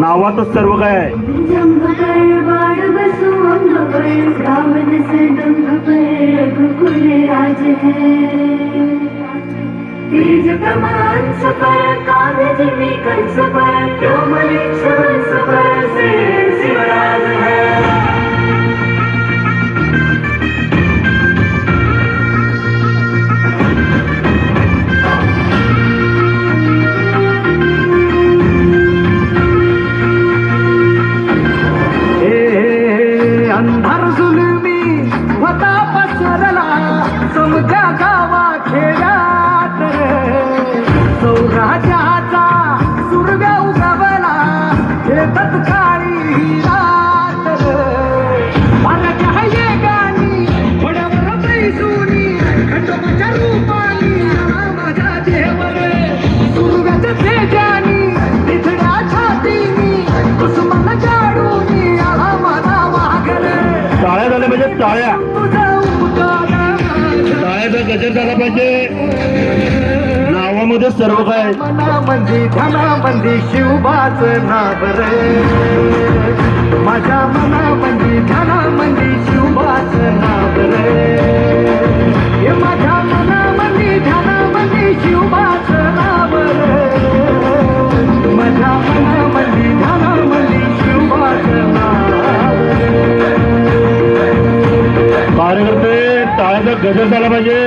नावातच सर्व काय आहे. बीज प्रमाण सफर कागज में कंस पर क्यों मलिक सफर से शिवराज है. अंधार जुलमी होता पसरला समजा गावा खेड्यात सौराजाचा सुरव्या उगवला हे तत्काळी रात माझ्या गाणी वड्यावर बैसूनी खंडोबाच्या रूपानी माझ्या देवर सुरव्याच्या तेजानी तिथड्या छातीनी कुसुमाला जाडूनी आला माझा वाघर. टाळ्या झाल्या पाहिजे, टाळ्या टाळ्याचा गजर झाला पाहिजे. नावामध्ये सर्व काय. मनामंदी धनामंदी शिवबाच नाव रे माझ्या मनामंदी धनामंदी शिवबाच नाव रे हे माझ्या मनामंदी धनामंदी शिवबाच नाव रे माझ्या मनामंदी धनामंदी शिवबाच नाव रे. कार्यकर्ते टाळ्याचा गजर झाला पाहिजे.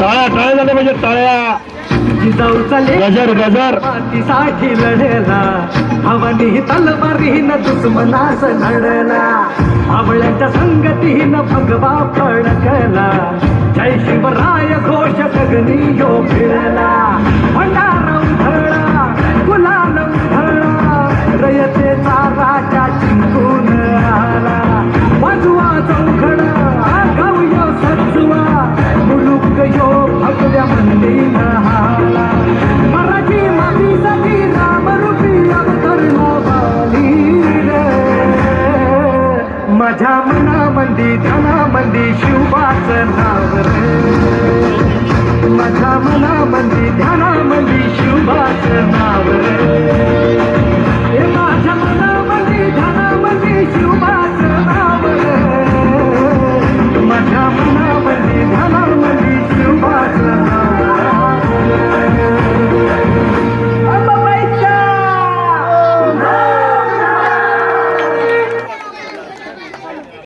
टाळ्या झाल्या पाहिजे, टाळ्या. जिजाऊ चाले गजर गजर मातीसाठी लढला हवानी तलवारीनं दुश्मनास लढला आवळ्यांच्या संगतीनं भगवा फडकला जय शिवराय घोष गगनी यो फिरला भंडारा उधळला गुलाल उधळला रयतेचा राजा जिंकून आला वाजवा चौघडा गाव यो सजवा मुलुक यो भगव्या मंदीनं हाला मराठी मातीसाठी रामरूपी अवतरला वाली रे माझ्या मनामंदी धनामंदी शिवबाच नाव रे माझ्या मनामंदी धनामंदी शिवबाच नाव रे.